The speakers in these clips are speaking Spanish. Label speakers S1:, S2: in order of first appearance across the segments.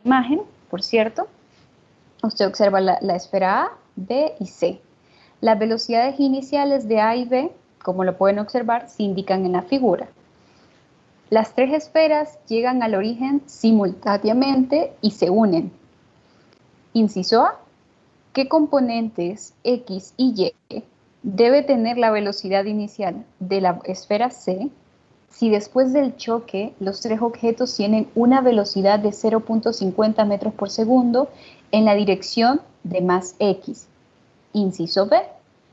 S1: imagen, por cierto, usted observa la esfera A, B y C. Las velocidades iniciales de A y B, como lo pueden observar, se indican en la figura. Las tres esferas llegan al origen simultáneamente y se unen. Inciso A. ¿Qué componentes X y Y debe tener la velocidad inicial de la esfera C si después del choque los tres objetos tienen una velocidad de 0.50 metros por segundo en la dirección de más X? Inciso B.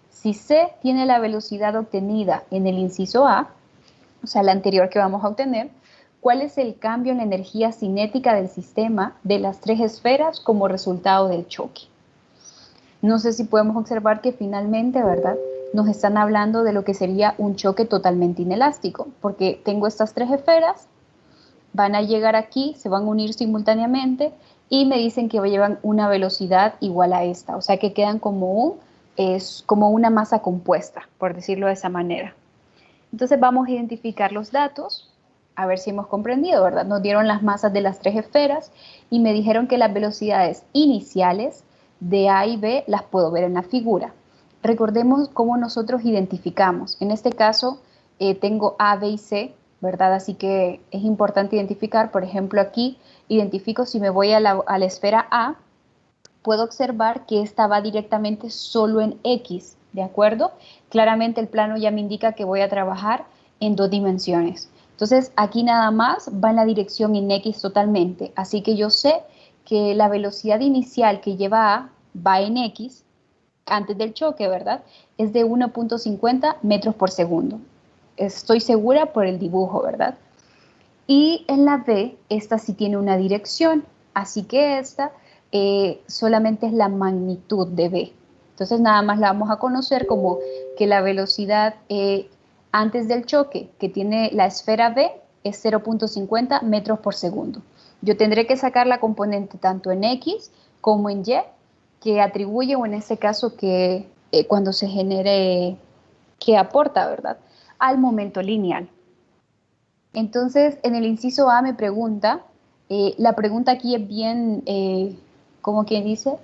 S1: Si C tiene la velocidad obtenida en el inciso A, o sea, la anterior que vamos a obtener, ¿cuál es el cambio en la energía cinética del sistema de las tres esferas como resultado del choque? No sé si podemos observar que finalmente, ¿verdad?, nos están hablando de lo que sería un choque totalmente inelástico, porque tengo estas tres esferas, van a llegar aquí, se van a unir simultáneamente y me dicen que llevan una velocidad igual a esta, o sea que quedan como una masa compuesta, por decirlo de esa manera. Entonces vamos a identificar los datos, a ver si hemos comprendido, ¿verdad? Nos dieron las masas de las tres esferas y me dijeron que las velocidades iniciales de A y B las puedo ver en la figura. Recordemos cómo nosotros identificamos. En este caso tengo A, B y C, ¿verdad? Así que es importante identificar, por ejemplo, aquí identifico si me voy a la esfera A, puedo observar que esta va directamente solo en X, ¿de acuerdo? Claramente el plano ya me indica que voy a trabajar en dos dimensiones. Entonces aquí nada más va en la dirección en X totalmente, así que yo sé que la velocidad inicial que lleva A va en X, antes del choque, ¿verdad? Es de 1.50 metros por segundo. Estoy segura por el dibujo, ¿verdad? Y en la B, esta sí tiene una dirección, así que esta solamente es la magnitud de B. Entonces nada más la vamos a conocer como que la velocidad antes del choque que tiene la esfera B es 0.50 metros por segundo. Yo tendré que sacar la componente tanto en X como en Y que atribuye, o en este caso que cuando se genere, que aporta, ¿verdad?, al momento lineal. Entonces, en el inciso A me pregunta, la pregunta aquí es bien, como quien dice,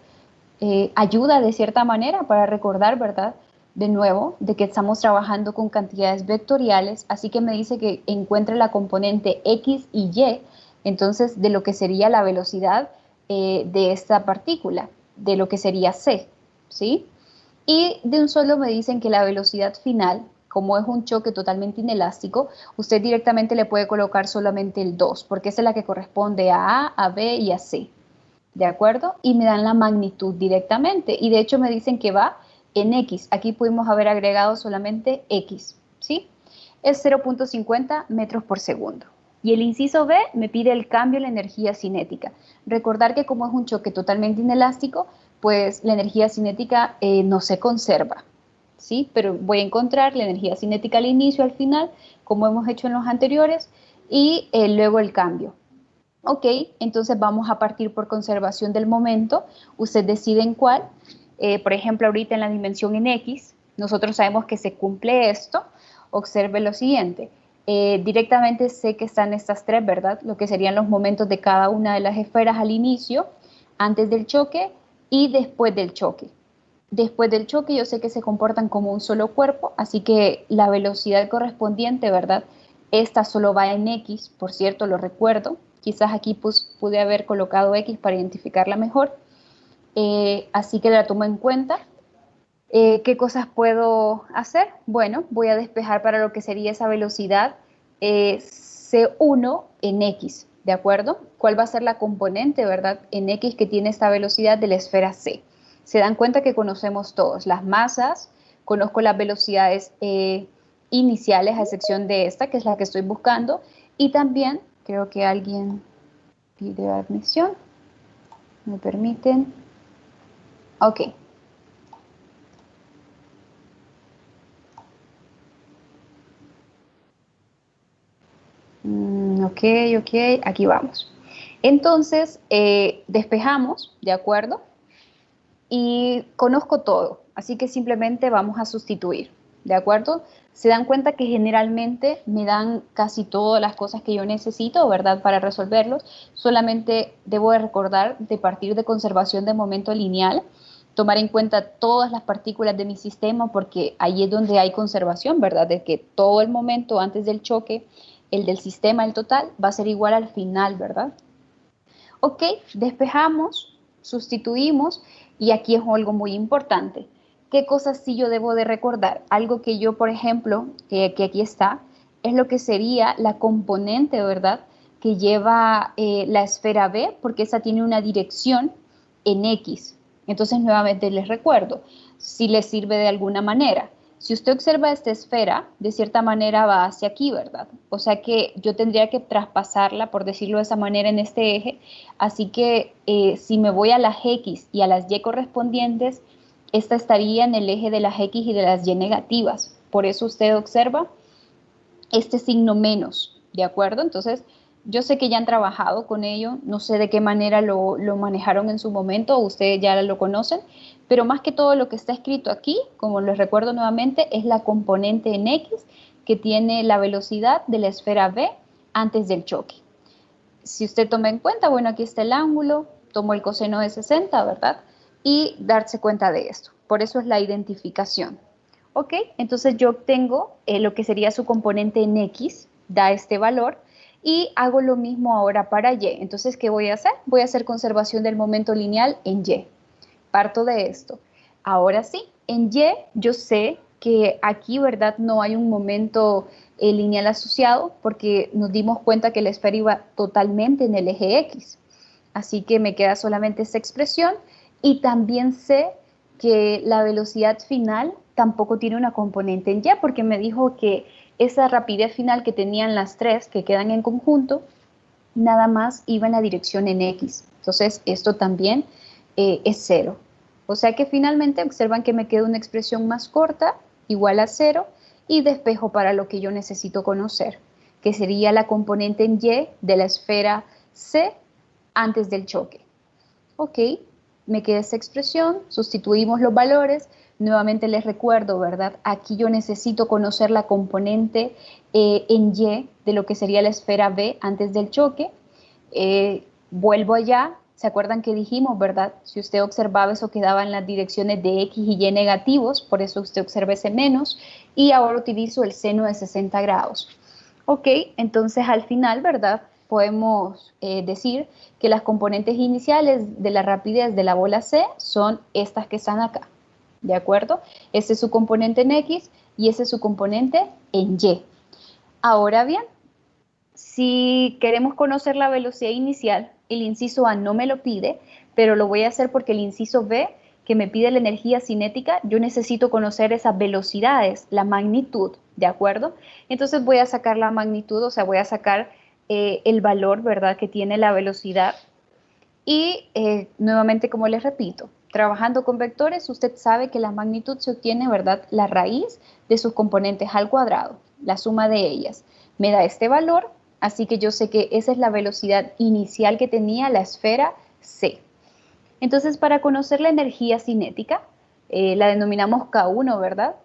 S1: ayuda de cierta manera para recordar, ¿verdad?, de nuevo, de que estamos trabajando con cantidades vectoriales, así que me dice que encuentre la componente X y Y, entonces, de lo que sería la velocidad de esta partícula, de lo que sería C, ¿sí? Y de un solo me dicen que la velocidad final, como es un choque totalmente inelástico, usted directamente le puede colocar solamente el 2, porque esa es la que corresponde a A, a B y a C, ¿de acuerdo? Y me dan la magnitud directamente, y de hecho me dicen que va en X. Aquí pudimos haber agregado solamente X, ¿sí? Es 0.50 metros por segundo. Y el inciso B me pide el cambio en la energía cinética. Recordar que como es un choque totalmente inelástico, pues la energía cinética no se conserva, ¿sí? Pero voy a encontrar la energía cinética al inicio, al final, como hemos hecho en los anteriores, y luego el cambio. Ok, entonces vamos a partir por conservación del momento. Usted decide en cuál. Por ejemplo, ahorita en la dimensión en X, nosotros sabemos que se cumple esto. Observe lo siguiente. Directamente sé que están estas tres, ¿verdad? Lo que serían los momentos de cada una de las esferas al inicio, antes del choque y después del choque. Después del choque yo sé que se comportan como un solo cuerpo, así que la velocidad correspondiente, ¿verdad? Esta solo va en X, por cierto, lo recuerdo. Quizás aquí pude haber colocado X para identificarla mejor. Así que la tomo en cuenta. ¿Qué cosas puedo hacer? Bueno, voy a despejar para lo que sería esa velocidad C1 en X, ¿de acuerdo? ¿Cuál va a ser la componente, verdad, en X que tiene esta velocidad de la esfera C? Se dan cuenta que conocemos todos las masas, conozco las velocidades iniciales, a excepción de esta, que es la que estoy buscando, y también creo que alguien pide admisión. ¿Me permiten? Ok. Ok, ok, aquí vamos. Entonces, despejamos, ¿de acuerdo? Y conozco todo, así que simplemente vamos a sustituir. ¿de acuerdo? Se dan cuenta que generalmente me dan casi todas las cosas que yo necesito, ¿verdad? Para resolverlos. Solamente debo de recordar de partir de conservación de momento lineal, tomar en cuenta todas las partículas de mi sistema, porque ahí es donde hay conservación, ¿verdad? De que todo el momento antes del choque, el del sistema, el total, va a ser igual al final, ¿verdad? Ok, despejamos, sustituimos, y aquí es algo muy importante. ¿Qué cosas sí yo debo de recordar? Algo que yo, por ejemplo, que aquí está, es lo que sería la componente, ¿verdad? Que lleva la esfera B, porque esa tiene una dirección en X. Entonces, nuevamente les recuerdo, si les sirve de alguna manera. Si usted observa esta esfera, de cierta manera va hacia aquí, ¿verdad? O sea que yo tendría que traspasarla, por decirlo de esa manera, en este eje. Así que si me voy a las X y a las Y correspondientes, esta estaría en el eje de las X y de las Y negativas. Por eso usted observa este signo menos, ¿de acuerdo? Entonces, yo sé que ya han trabajado con ello, no sé de qué manera lo manejaron en su momento, ustedes ya lo conocen, pero más que todo lo que está escrito aquí, como les recuerdo nuevamente, es la componente en X que tiene la velocidad de la esfera B antes del choque. Si usted toma en cuenta, bueno, aquí está el ángulo, tomo el coseno de 60, ¿verdad? Y darse cuenta de esto. Por eso es la identificación. Ok, entonces yo obtengo lo que sería su componente en X, da este valor, y hago lo mismo ahora para Y. Entonces, ¿qué voy a hacer? Voy a hacer conservación del momento lineal en Y. Parto de esto. Ahora sí, en Y yo sé que aquí, ¿verdad? No hay un momento lineal asociado porque nos dimos cuenta que la esfera iba totalmente en el eje X. Así que me queda solamente esta expresión y también sé que la velocidad final tampoco tiene una componente en Y porque me dijo que esa rapidez final que tenían las tres que quedan en conjunto, nada más iba en la dirección en X. Entonces, esto también es cero. O sea que finalmente observan que me queda una expresión más corta, igual a cero, y despejo para lo que yo necesito conocer, que sería la componente en Y de la esfera C antes del choque. Ok, me queda esa expresión, sustituimos los valores, nuevamente les recuerdo, ¿verdad? Aquí yo necesito conocer la componente en Y de lo que sería la esfera B antes del choque. Vuelvo allá, ¿se acuerdan que dijimos, verdad? Si usted observaba eso quedaba en las direcciones de X y Y negativos, por eso usted observa ese menos, y ahora utilizo el seno de 60 grados. Ok, entonces al final, ¿verdad? Podemos decir que las componentes iniciales de la rapidez de la bola C son estas que están acá, ¿de acuerdo? Este es su componente en X y ese es su componente en Y. Ahora bien, si queremos conocer la velocidad inicial, el inciso A no me lo pide, pero lo voy a hacer porque el inciso B, que me pide la energía cinética, yo necesito conocer esas velocidades, la magnitud, ¿de acuerdo? Entonces voy a sacar la magnitud, o sea, voy a sacar el valor, ¿verdad?, que tiene la velocidad. Y nuevamente, como les repito, trabajando con vectores, usted sabe que la magnitud se obtiene, ¿verdad?, la raíz de sus componentes al cuadrado, la suma de ellas. Me da este valor, así que yo sé que esa es la velocidad inicial que tenía la esfera C. Entonces, para conocer la energía cinética, la denominamos K1, ¿verdad?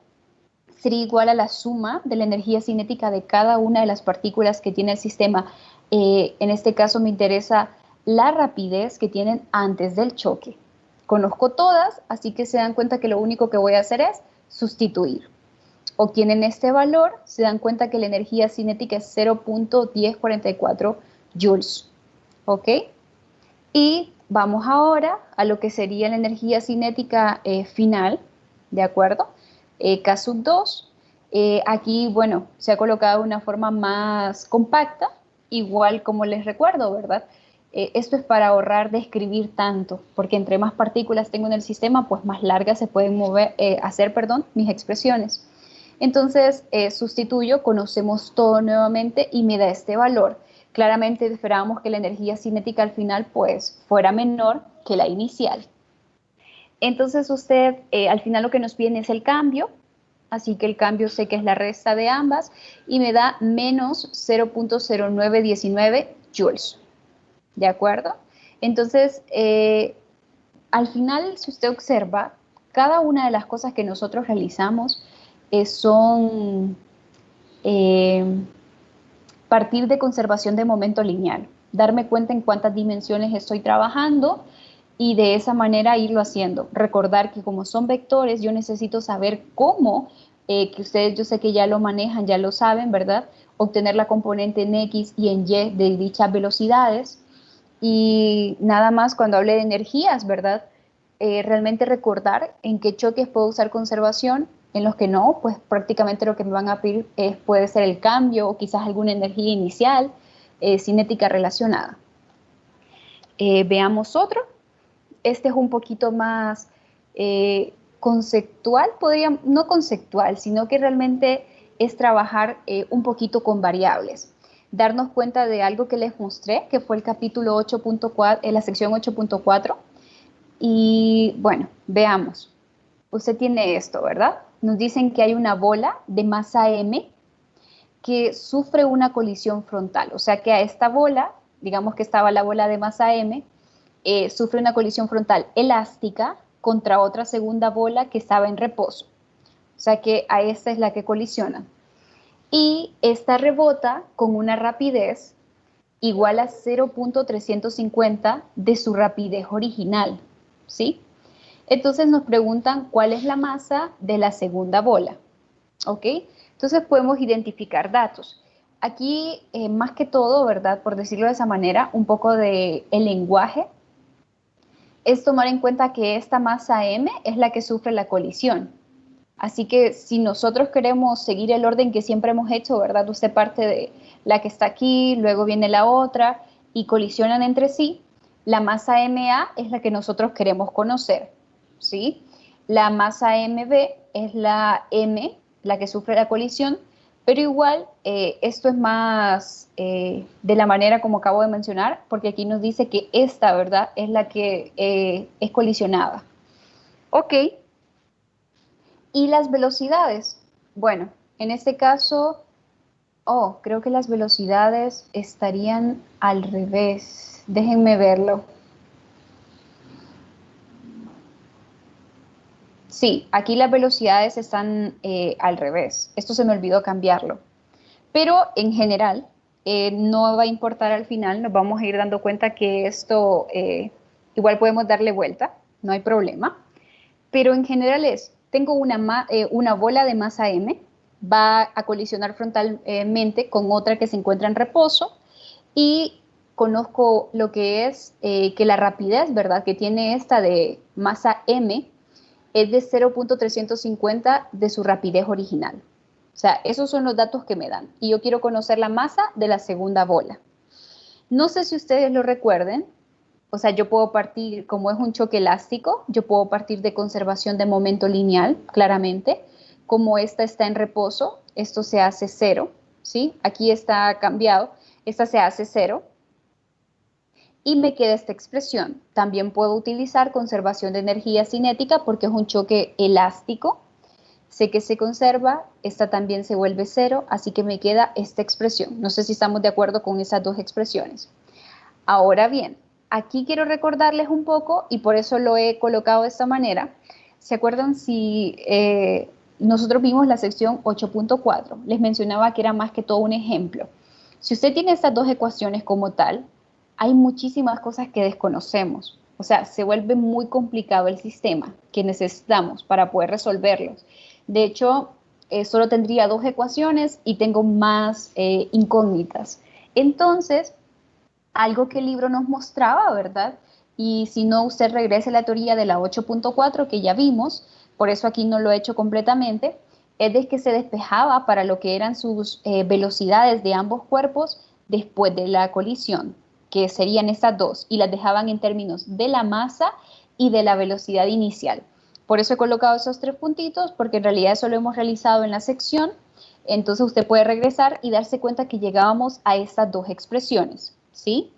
S1: Sería igual a la suma de la energía cinética de cada una de las partículas que tiene el sistema. En este caso me interesa la rapidez que tienen antes del choque. Conozco todas, así que se dan cuenta que lo único que voy a hacer es sustituir. Obtienen este valor, se dan cuenta que la energía cinética es 0.1044 joules. ¿Ok? Y vamos ahora a lo que sería la energía cinética final, ¿de acuerdo? K sub 2. Aquí, bueno, se ha colocado de una forma más compacta, igual como les recuerdo, ¿verdad? Esto es para ahorrar de escribir tanto, porque entre más partículas tengo en el sistema, pues más largas se pueden hacer, mis expresiones. Entonces, sustituyo, conocemos todo nuevamente y me da este valor. Claramente esperábamos que la energía cinética al final pues fuera menor que la inicial. Entonces usted al final lo que nos pide es el cambio, así que el cambio sé que es la resta de ambas y me da menos 0.0919 joules, ¿de acuerdo? Entonces al final si usted observa, cada una de las cosas que nosotros realizamos son partir de conservación de momento lineal, darme cuenta en cuántas dimensiones estoy trabajando y de esa manera irlo haciendo. Recordar que como son vectores, yo necesito saber cómo, que ustedes yo sé que ya lo manejan, ya lo saben, ¿verdad? Obtener la componente en X y en Y de dichas velocidades. Y nada más cuando hable de energías, ¿verdad? Realmente recordar en qué choques puedo usar conservación, en los que no, pues prácticamente lo que me van a pedir puede ser el cambio o quizás alguna energía inicial cinética relacionada. Veamos otro. Este es un poquito más conceptual, no conceptual, sino que realmente es trabajar un poquito con variables. Darnos cuenta de algo que les mostré, que fue el capítulo 8.4, la sección 8.4. Y bueno, veamos. Usted tiene esto, ¿verdad? Nos dicen que hay una bola de masa m que sufre una colisión frontal. O sea que a esta bola, digamos que estaba la bola de masa m, sufre una colisión frontal elástica contra otra segunda bola que estaba en reposo. O sea que a esta es la que colisiona. Y esta rebota con una rapidez igual a 0.350 de su rapidez original, ¿sí? Entonces nos preguntan cuál es la masa de la segunda bola, ¿ok? Entonces podemos identificar datos. Aquí, más que todo, ¿verdad? Por decirlo de esa manera, un poco de el lenguaje es tomar en cuenta que esta masa m es la que sufre la colisión. Así que si nosotros queremos seguir el orden que siempre hemos hecho, ¿verdad? Usted parte de la que está aquí, luego viene la otra y colisionan entre sí, la masa MA es la que nosotros queremos conocer, ¿sí? La masa MB es la M, la que sufre la colisión, pero igual esto es más de la manera como acabo de mencionar, porque aquí nos dice que esta, ¿verdad? Es la que es colisionada. Ok. Y las velocidades. Bueno, en este caso, creo que las velocidades estarían al revés. Déjenme verlo. Sí, aquí las velocidades están al revés. Esto se me olvidó cambiarlo. Pero en general, no va a importar al final. Nos vamos a ir dando cuenta que esto igual podemos darle vuelta. No hay problema. Pero en general tengo una bola de masa m, va a colisionar frontalmente con otra que se encuentra en reposo y conozco lo que es que la rapidez, ¿verdad?, que tiene esta de masa m es de 0.350 de su rapidez original. O sea, esos son los datos que me dan. Y yo quiero conocer la masa de la segunda bola. No sé si ustedes lo recuerden, o sea, yo puedo partir, como es un choque elástico, yo puedo partir de conservación de momento lineal, claramente. Como esta está en reposo, esto se hace 0, ¿sí? Aquí está cambiado, esta se hace 0. Y me queda esta expresión. También puedo utilizar conservación de energía cinética porque es un choque elástico. Sé que se conserva, esta también se vuelve 0, así que me queda esta expresión. No sé si estamos de acuerdo con esas dos expresiones. Ahora bien, aquí quiero recordarles un poco, y por eso lo he colocado de esta manera. ¿Se acuerdan si nosotros vimos la sección 8.4? Les mencionaba que era más que todo un ejemplo. Si usted tiene estas dos ecuaciones como tal, hay muchísimas cosas que desconocemos. O sea, se vuelve muy complicado el sistema que necesitamos para poder resolverlos. De hecho, solo tendría dos ecuaciones y tengo más incógnitas. Entonces, algo que el libro nos mostraba, ¿verdad? Y si no, usted regrese a la teoría de la 8.4 que ya vimos, por eso aquí no lo he hecho completamente, es de que se despejaba para lo que eran sus velocidades de ambos cuerpos después de la colisión, que serían estas dos, y las dejaban en términos de la masa y de la velocidad inicial. Por eso he colocado esos tres puntitos, porque en realidad eso lo hemos realizado en la sección. Entonces usted puede regresar y darse cuenta que llegábamos a estas dos expresiones, ¿sí?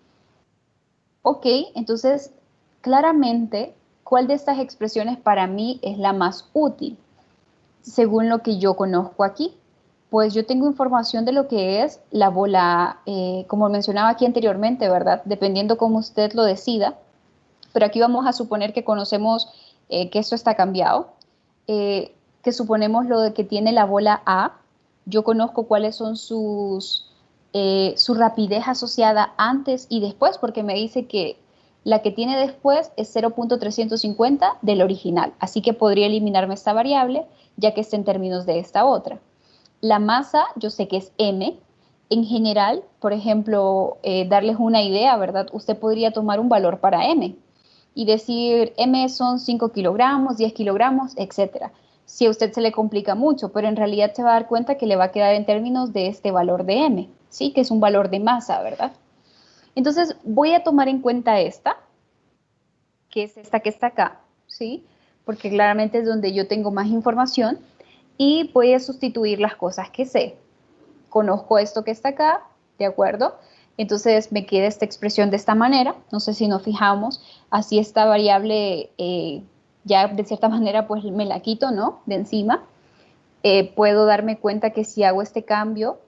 S1: Ok, entonces claramente, ¿cuál de estas expresiones para mí es la más útil? Según lo que yo conozco aquí, pues yo tengo información de lo que es la bola, como mencionaba aquí anteriormente, ¿verdad? Dependiendo cómo usted lo decida, pero aquí vamos a suponer que conocemos que esto está cambiado. que suponemos lo de que tiene la bola A, yo conozco cuáles son su rapidez asociada antes y después, porque me dice que la que tiene después es 0.350 del original, así que podría eliminarme esta variable, ya que está en términos de esta otra. La masa, yo sé que es m. En general, por ejemplo, darles una idea, ¿verdad? Usted podría tomar un valor para m y decir m son 5 kilogramos, 10 kilogramos, etcétera. Si a usted se le complica mucho, pero en realidad se va a dar cuenta que le va a quedar en términos de este valor de m, ¿sí? Que es un valor de masa, ¿verdad? Entonces voy a tomar en cuenta esta, que es esta que está acá, ¿sí? Porque claramente es donde yo tengo más información y voy a sustituir las cosas que sé. Conozco esto que está acá, ¿de acuerdo? Entonces me queda esta expresión de esta manera, no sé si nos fijamos, así esta variable ya de cierta manera pues me la quito, ¿no? De encima. Puedo darme cuenta que si hago este cambio,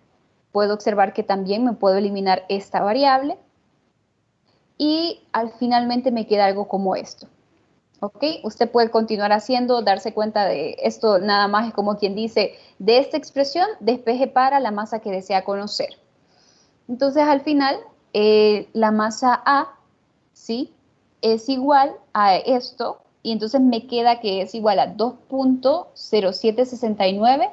S1: puedo observar que también me puedo eliminar esta variable y al finalmente me queda algo como esto. ¿Ok? Usted puede continuar haciendo, darse cuenta de esto nada más es como quien dice, de esta expresión despeje para la masa que desea conocer. Entonces al final la masa A, ¿sí? Es igual a esto y entonces me queda que es igual a 2.0769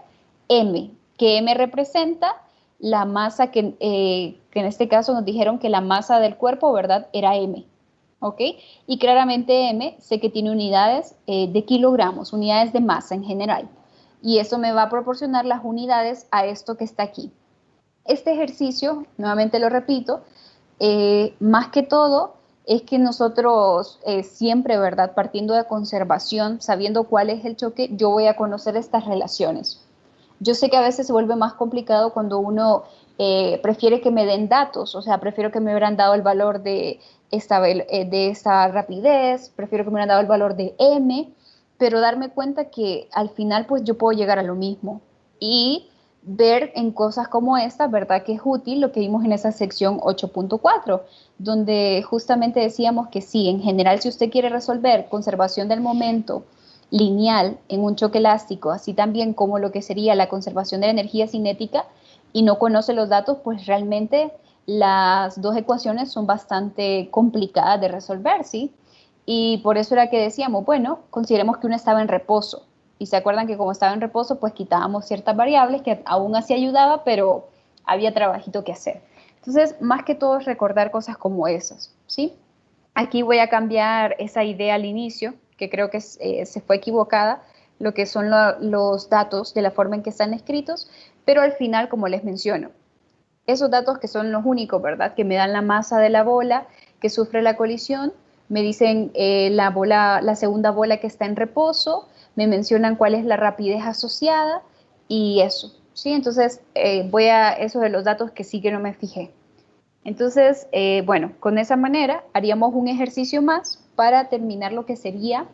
S1: m, que m representa la masa que en este caso nos dijeron que la masa del cuerpo, ¿verdad? Era m. ¿Ok? Y claramente M sé que tiene unidades de kilogramos, unidades de masa en general. Y eso me va a proporcionar las unidades a esto que está aquí. Este ejercicio, nuevamente lo repito, más que todo es que nosotros siempre, ¿verdad? Partiendo de conservación, sabiendo cuál es el choque, yo voy a conocer estas relaciones. Yo sé que a veces se vuelve más complicado cuando uno prefiere que me den datos, o sea, prefiero que me hubieran dado el valor de esta rapidez, prefiero que me hubieran dado el valor de m, pero darme cuenta que al final pues yo puedo llegar a lo mismo y ver en cosas como esta, ¿verdad? Que es útil lo que vimos en esa sección 8.4, donde justamente decíamos que sí, en general si usted quiere resolver conservación del momento, lineal en un choque elástico, así también como lo que sería la conservación de la energía cinética y no conoce los datos, pues realmente las dos ecuaciones son bastante complicadas de resolver, ¿sí? Y por eso era que decíamos, bueno, consideremos que uno estaba en reposo. Y se acuerdan que como estaba en reposo, pues quitábamos ciertas variables que aún así ayudaba, pero había trabajito que hacer. Entonces, más que todo es recordar cosas como esas, ¿sí? Aquí voy a cambiar esa idea al inicio, que creo que se fue equivocada, lo que son los datos de la forma en que están escritos, pero al final, como les menciono, esos datos que son los únicos, ¿verdad? Que me dan la masa de la bola que sufre la colisión, me dicen la segunda bola que está en reposo, me mencionan cuál es la rapidez asociada y eso, ¿sí? Entonces, esos de los datos que sí que no me fijé. Entonces, bueno, con esa manera haríamos un ejercicio más para terminar lo que sería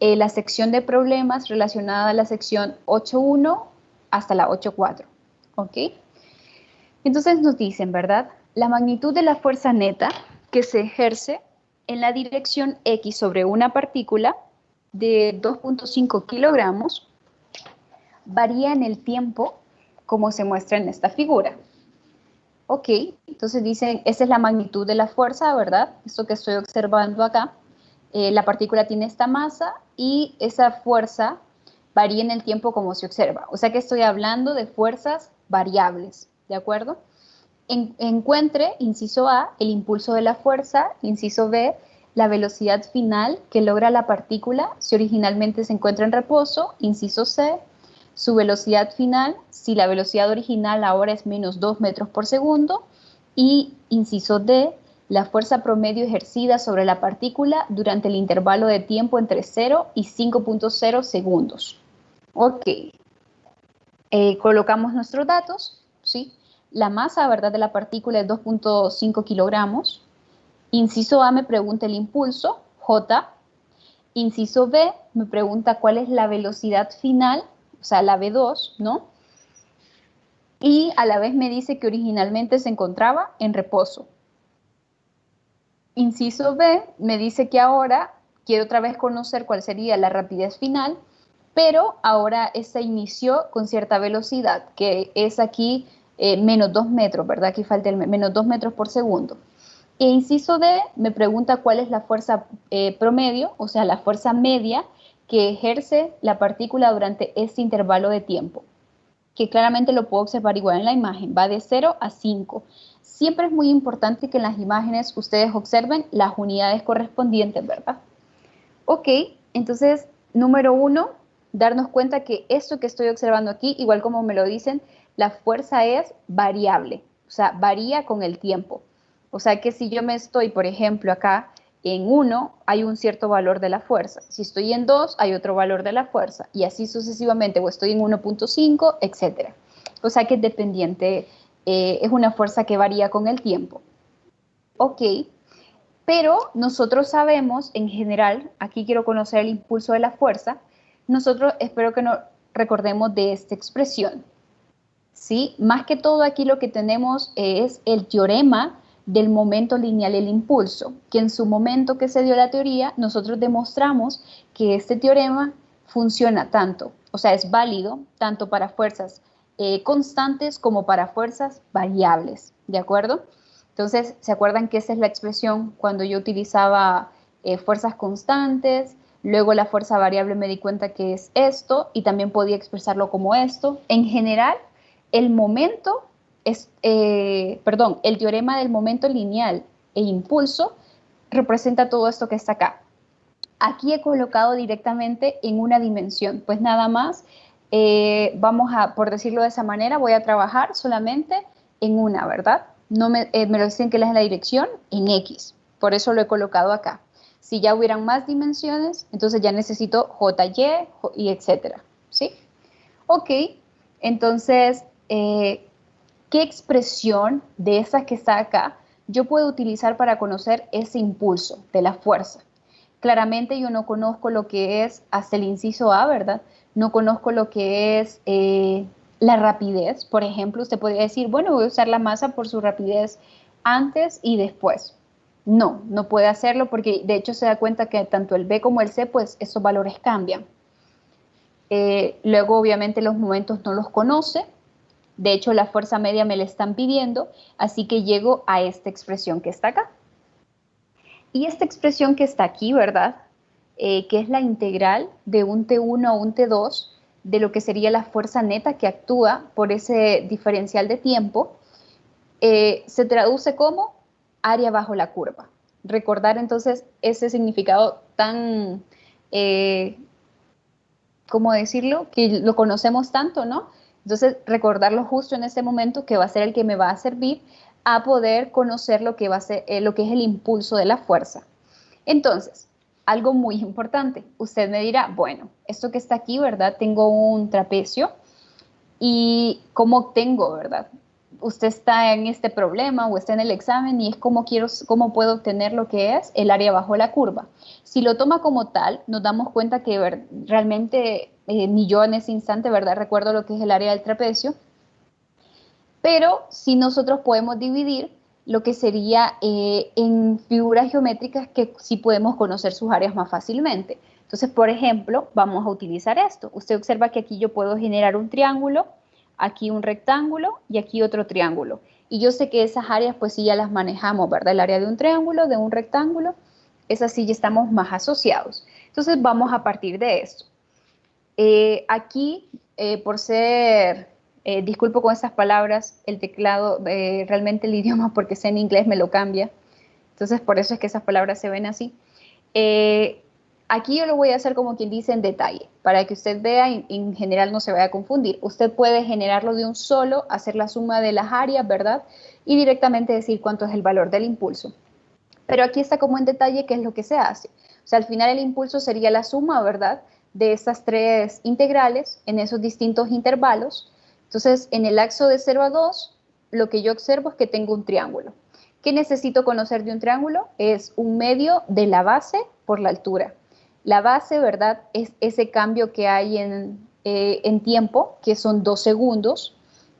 S1: la sección de problemas relacionada a la sección 8.1 hasta la 8.4. ¿Ok? Entonces nos dicen, ¿verdad? La magnitud de la fuerza neta que se ejerce en la dirección X sobre una partícula de 2.5 kilogramos varía en el tiempo como se muestra en esta figura. Ok, entonces dicen, esa es la magnitud de la fuerza, ¿verdad? Esto que estoy observando acá. La partícula tiene esta masa y esa fuerza varía en el tiempo como se observa. O sea que estoy hablando de fuerzas variables, ¿de acuerdo? Encuentre, inciso A, el impulso de la fuerza, inciso B, la velocidad final que logra la partícula si originalmente se encuentra en reposo, inciso C, su velocidad final si la velocidad original ahora es menos 2 metros por segundo y inciso D, la fuerza promedio ejercida sobre la partícula durante el intervalo de tiempo entre 0 y 5.0 segundos. Ok, colocamos nuestros datos, ¿sí? La masa, ¿verdad?, de la partícula es 2.5 kilogramos. Inciso A me pregunta el impulso, J. Inciso B me pregunta cuál es la velocidad final, o sea, la V2, ¿no? Y a la vez me dice que originalmente se encontraba en reposo. Inciso B me dice que ahora quiero otra vez conocer cuál sería la rapidez final pero ahora se inició con cierta velocidad, que es aquí menos 2 metros, ¿verdad? Aquí falta el menos 2 metros por segundo. E inciso D me pregunta cuál es la fuerza promedio, o sea, la fuerza media que ejerce la partícula durante este intervalo de tiempo, que claramente lo puedo observar igual en la imagen, va de 0 a 5. Siempre es muy importante que en las imágenes ustedes observen las unidades correspondientes, ¿verdad? Ok, entonces, número 1, darnos cuenta que esto que estoy observando aquí, igual como me lo dicen, la fuerza es variable, o sea, varía con el tiempo. O sea que si yo me estoy, por ejemplo, acá en 1, hay un cierto valor de la fuerza. Si estoy en 2, hay otro valor de la fuerza. Y así sucesivamente, o estoy en 1.5, etc. O sea que es dependiente, es una fuerza que varía con el tiempo. Ok, pero nosotros sabemos, en general, aquí quiero conocer el impulso de la fuerza, nosotros espero que nos recordemos de esta expresión. ¿Sí? Más que todo aquí lo que tenemos es el teorema del momento lineal del impulso, que en su momento que se dio la teoría, nosotros demostramos que este teorema funciona tanto, o sea, es válido tanto para fuerzas constantes como para fuerzas variables, ¿de acuerdo? Entonces, ¿se acuerdan que esa es la expresión cuando yo utilizaba fuerzas constantes? Luego la fuerza variable me di cuenta que es esto y también podía expresarlo como esto. En general, el momento es, el teorema del momento lineal e impulso representa todo esto que está acá. Aquí he colocado directamente en una dimensión, pues nada más vamos a, por decirlo de esa manera, voy a trabajar solamente en una, ¿verdad? No me lo dicen que es la dirección en X, por eso lo he colocado acá. Si ya hubieran más dimensiones, entonces ya necesito JY y etcétera, ¿sí? Ok, entonces, ¿qué expresión de esas que está acá yo puedo utilizar para conocer ese impulso de la fuerza? Claramente yo no conozco lo que es hasta el inciso A, ¿verdad? No conozco lo que es la rapidez. Por ejemplo, usted podría decir, bueno, voy a usar la masa por su rapidez antes y después. No, no puede hacerlo porque de hecho se da cuenta que tanto el B como el C, pues esos valores cambian. Luego, obviamente, los momentos no los conoce. De hecho, la fuerza media me la están pidiendo, así que llego a esta expresión que está acá. Y esta expresión que está aquí, ¿verdad? Que es la integral de un T1 a un T2 de lo que sería la fuerza neta que actúa por ese diferencial de tiempo, se traduce como área bajo la curva. Recordar entonces ese significado tan ¿cómo decirlo? Que lo conocemos tanto, ¿no? Entonces, recordarlo justo en ese momento que va a ser el que me va a servir a poder conocer lo que va a ser, lo que es el impulso de la fuerza. Entonces, algo muy importante, usted me dirá, bueno, esto que está aquí, ¿verdad? Tengo un trapecio y ¿cómo obtengo, verdad? Usted está en este problema o está en el examen y es cómo puedo obtener lo que es el área bajo la curva. Si lo toma como tal, nos damos cuenta que realmente ni yo en ese instante, ¿verdad? Recuerdo lo que es el área del trapecio, pero si nosotros podemos dividir lo que sería en figuras geométricas que sí podemos conocer sus áreas más fácilmente. Entonces, por ejemplo, vamos a utilizar esto. Usted observa que aquí yo puedo generar un triángulo, aquí un rectángulo y aquí otro triángulo. Y yo sé que esas áreas pues sí ya las manejamos, ¿verdad? El área de un triángulo, de un rectángulo, esas sí ya estamos más asociados. Entonces vamos a partir de esto. Aquí, por ser, disculpo con estas palabras, el teclado, realmente el idioma porque sé en inglés me lo cambia. Entonces por eso es que esas palabras se ven así. Eh, Aquí yo lo voy a hacer como quien dice en detalle, para que usted vea y en general no se vaya a confundir. Usted puede generarlo de un solo, hacer la suma de las áreas, ¿verdad? Y directamente decir cuánto es el valor del impulso. Pero aquí está como en detalle qué es lo que se hace. O sea, al final el impulso sería la suma, ¿verdad? De estas tres integrales en esos distintos intervalos. Entonces, en el axo de 0 a 2, lo que yo observo es que tengo un triángulo. ¿Qué necesito conocer de un triángulo? Es un medio de la base por la altura. La base, ¿verdad? Es ese cambio que hay en tiempo, que son 2 segundos,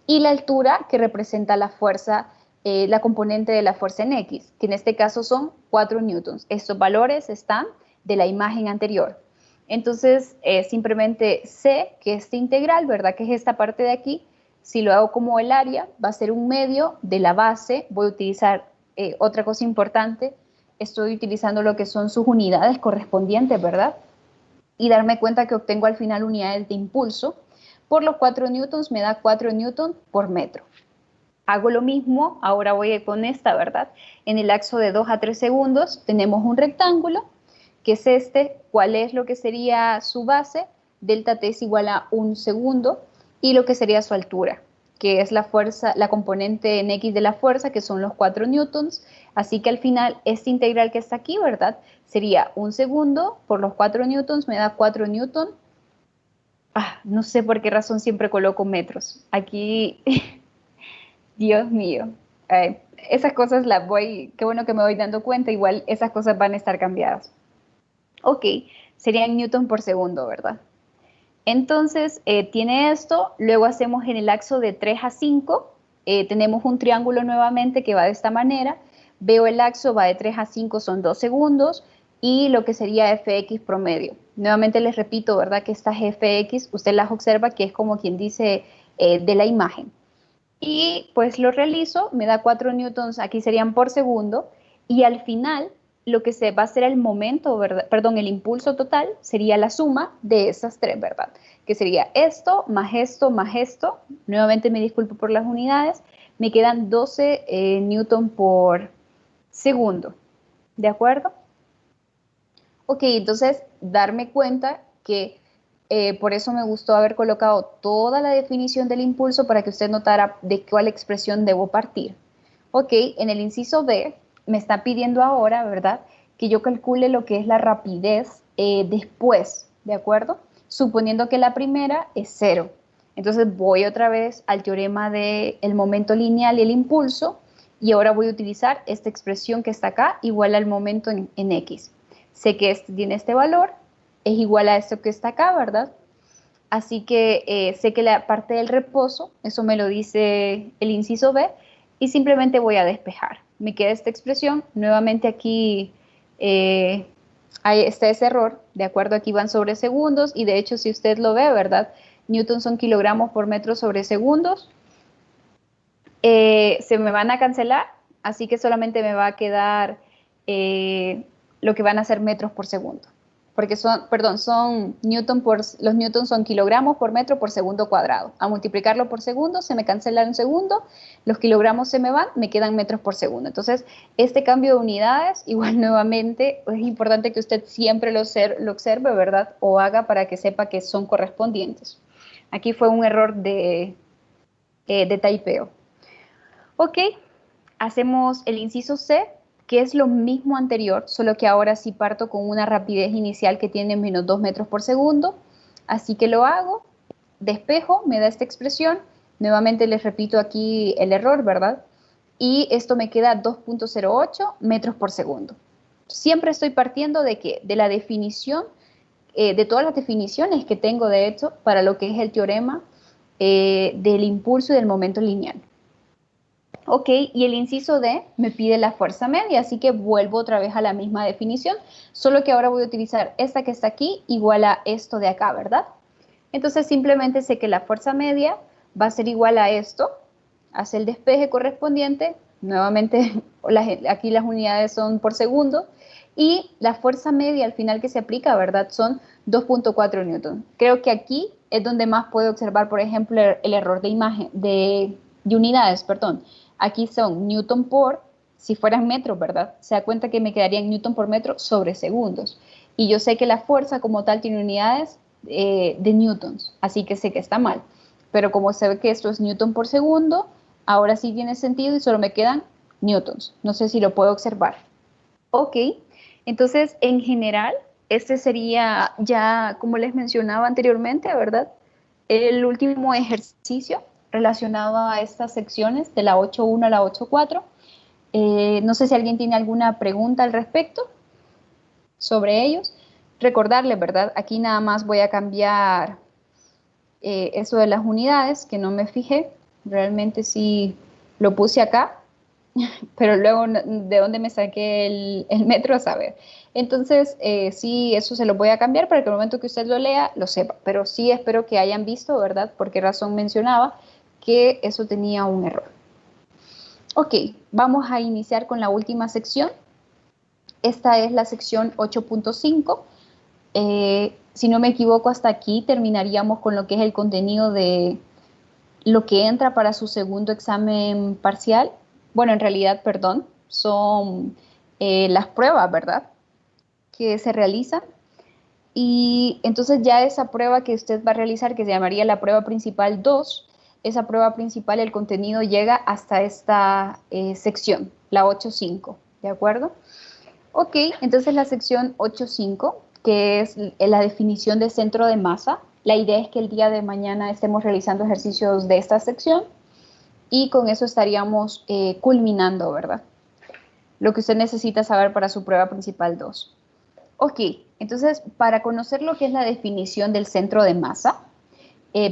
S1: y la altura que representa la fuerza, la componente de la fuerza en X, que en este caso son 4 newtons. Estos valores están de la imagen anterior. Entonces, simplemente sé que este integral, ¿verdad? Que es esta parte de aquí, si lo hago como el área, va a ser un medio de la base. Voy a utilizar otra cosa importante, estoy utilizando lo que son sus unidades correspondientes, ¿verdad? Y darme cuenta que obtengo al final unidades de impulso. Por los 4 newtons me da 4 newtons por metro. Hago lo mismo, ahora voy con esta, ¿verdad? En el lapso de 2 a 3 segundos tenemos un rectángulo, que es este. ¿Cuál es lo que sería su base? Delta T es igual a 1 segundo, y lo que sería su altura, que es la fuerza, la componente en X de la fuerza, que son los 4 newtons. Así que al final, este integral que está aquí, ¿verdad? Sería 1 segundo por los 4 newtons, me da 4 newtons. No sé por qué razón siempre coloco metros. Aquí Dios mío. Esas cosas las voy, qué bueno que me voy dando cuenta, igual esas cosas van a estar cambiadas. Ok, serían newton por segundo, ¿verdad? Entonces, tiene esto, luego hacemos en el axo de 3 a 5, tenemos un triángulo nuevamente que va de esta manera, veo el axo, va de 3 a 5, son 2 segundos, y lo que sería fx promedio. Nuevamente les repito, ¿verdad? Que estas fx, usted las observa que es como quien dice de la imagen. Y pues lo realizo, me da 4 newtons, aquí serían por segundo, y al final lo que se va a hacer el momento, ¿verdad? Perdón, el impulso total sería la suma de esas tres, ¿verdad? Que sería esto, más esto, más esto. Nuevamente me disculpo por las unidades, me quedan 12 newton por segundo, ¿de acuerdo? Ok, entonces darme cuenta que por eso me gustó haber colocado toda la definición del impulso para que usted notara de cuál expresión debo partir. Ok, en el inciso B me está pidiendo ahora, ¿verdad? Que yo calcule lo que es la rapidez después, ¿de acuerdo? Suponiendo que la primera es 0. Entonces voy otra vez al teorema del momento lineal y el impulso, y ahora voy a utilizar esta expresión que está acá, igual al momento en X. Sé que este tiene este valor, es igual a esto que está acá, ¿verdad? Así que sé que la parte del reposo, eso me lo dice el inciso B, y simplemente voy a despejar. Me queda esta expresión, nuevamente aquí ahí está ese error, de acuerdo, aquí van sobre segundos, y de hecho si usted lo ve, ¿verdad? Newton son kilogramos por metro sobre segundos. Se me van a cancelar, así que solamente me va a quedar lo que van a ser metros por segundo. Porque son, perdón, son newton por, los newtons son kilogramos por metro por segundo cuadrado. A multiplicarlo por segundo, se me cancela un segundo, los kilogramos se me van, me quedan metros por segundo. Entonces, este cambio de unidades, igual nuevamente, es importante que usted siempre lo observe, ¿verdad? O haga para que sepa que son correspondientes. Aquí fue un error de typeo. Ok, hacemos el inciso C, que es lo mismo anterior, solo que ahora sí parto con una rapidez inicial que tiene menos 2 metros por segundo. Así que lo hago, despejo, me da esta expresión. Nuevamente les repito aquí el error, ¿verdad? Y esto me queda 2.08 metros por segundo. Siempre estoy partiendo de que de la definición, de todas las definiciones que tengo de hecho para lo que es el teorema del impulso y del momento lineal. Ok, y el inciso D me pide la fuerza media, así que vuelvo otra vez a la misma definición, solo que ahora voy a utilizar esta que está aquí igual a esto de acá, ¿verdad? Entonces simplemente sé que la fuerza media va a ser igual a esto, hace el despeje correspondiente, nuevamente aquí las unidades son por segundo, y la fuerza media al final que se aplica, ¿verdad? Son 2.4 newton. Creo que aquí es donde más puedo observar, por ejemplo, el error de imagen, de unidades, perdón. Aquí son newton por, si fueran metros, ¿verdad? Se da cuenta que me quedarían newton por metro sobre segundos. Y yo sé que la fuerza como tal tiene unidades de newtons, así que sé que está mal. Pero como se ve que esto es newton por segundo, ahora sí tiene sentido y solo me quedan newtons. No sé si lo puedo observar. Ok, entonces en general, este sería ya, como les mencionaba anteriormente, ¿verdad? El último ejercicio relacionado a estas secciones de la 8.1 a la 8.4. No sé si alguien tiene alguna pregunta al respecto sobre ellos. Recordarles, ¿verdad? Aquí nada más voy a cambiar eso de las unidades, que no me fijé. Realmente sí lo puse acá. pero luego de dónde me saqué el metro a saber. Entonces, sí, eso se lo voy a cambiar para que el momento que usted lo lea, lo sepa. Pero sí espero que hayan visto, ¿verdad? Por qué razón mencionaba que eso tenía un error. Ok, vamos a iniciar con la última sección. Esta es la sección 8.5. Si no me equivoco, hasta aquí terminaríamos con lo que es el contenido de lo que entra para su segundo examen parcial. Bueno, en realidad, perdón, son las pruebas, ¿verdad? Que se realizan. Y entonces ya esa prueba que usted va a realizar, que se llamaría la prueba principal 2, esa prueba principal, el contenido llega hasta esta sección, la 8.5, ¿de acuerdo? Ok, entonces la sección 8.5, que es la definición de centro de masa. La idea es que el día de mañana estemos realizando ejercicios de esta sección y con eso estaríamos culminando, ¿verdad? Lo que usted necesita saber para su prueba principal 2. Ok, entonces para conocer lo que es la definición del centro de masa,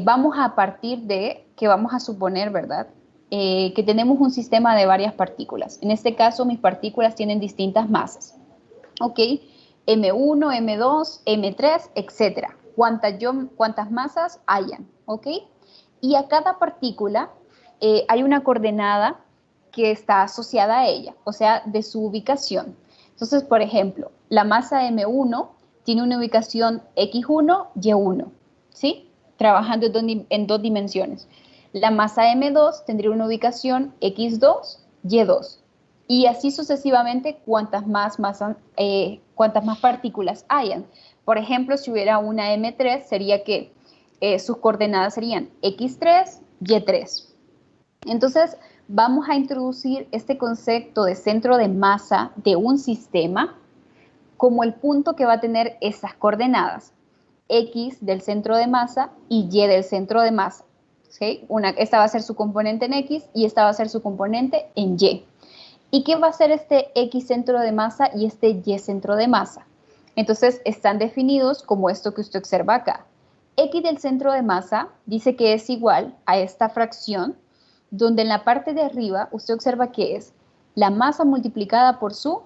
S1: vamos a partir de que vamos a suponer, ¿verdad? Que tenemos un sistema de varias partículas. En este caso, mis partículas tienen distintas masas. Ok, M1, M2, M3, etcétera. Cuantas masas hayan, ¿ok? Y a cada partícula hay una coordenada que está asociada a ella, o sea, de su ubicación. Entonces, por ejemplo, la masa M1 tiene una ubicación X1, Y1, ¿sí? Trabajando en dos dimensiones. La masa M2 tendría una ubicación X2, Y2. Y así sucesivamente cuantas más partículas hayan. Por ejemplo, si hubiera una M3, sería que sus coordenadas serían X3, Y3. Entonces, vamos a introducir este concepto de centro de masa de un sistema como el punto que va a tener esas coordenadas, X del centro de masa y Y del centro de masa. ¿Sí? Esta va a ser su componente en X y esta va a ser su componente en Y. ¿Y qué va a ser este X centro de masa y este Y centro de masa? Entonces están definidos como esto que usted observa acá. X del centro de masa dice que es igual a esta fracción, donde en la parte de arriba usted observa que es la masa multiplicada por su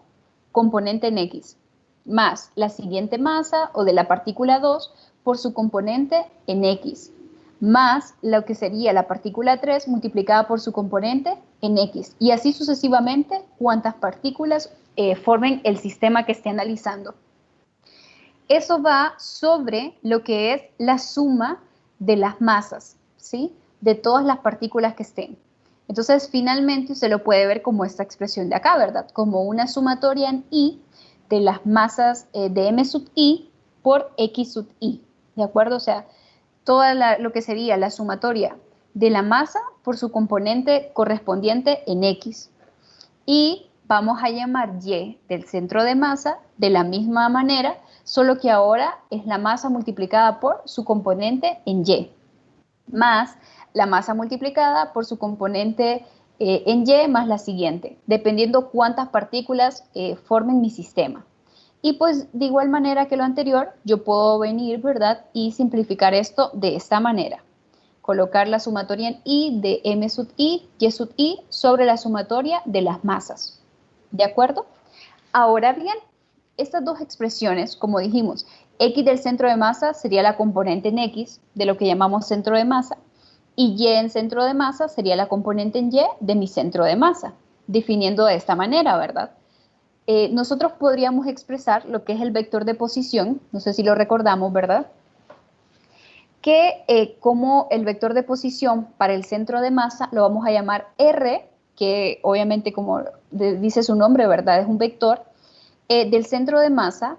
S1: componente en X, más la siguiente masa o de la partícula 2 por su componente en X, más lo que sería la partícula 3 multiplicada por su componente en X, y así sucesivamente cuantas partículas formen el sistema que esté analizando. Eso va sobre lo que es la suma de las masas, ¿sí? De todas las partículas que estén. Entonces, finalmente, usted lo puede ver como esta expresión de acá, ¿verdad? Como una sumatoria en I de las masas de M sub I por X sub I, ¿de acuerdo? O sea, lo que sería la sumatoria de la masa por su componente correspondiente en X. Y vamos a llamar Y del centro de masa de la misma manera, solo que ahora es la masa multiplicada por su componente en Y, más la masa multiplicada por su componente en Y más la siguiente, dependiendo cuántas partículas formen mi sistema. Y pues de igual manera que lo anterior, yo puedo venir, ¿verdad? Y simplificar esto de esta manera. Colocar la sumatoria en I de M sub I, Y sub I sobre la sumatoria de las masas. ¿De acuerdo? Ahora bien, estas dos expresiones, como dijimos, X del centro de masa sería la componente en X de lo que llamamos centro de masa, y Y en centro de masa sería la componente en Y de mi centro de masa, definiendo de esta manera, ¿verdad? Nosotros podríamos expresar lo que es el vector de posición, no sé si lo recordamos, ¿verdad? Que como el vector de posición para el centro de masa lo vamos a llamar R, que obviamente como dice su nombre, ¿verdad? Es un vector, del centro de masa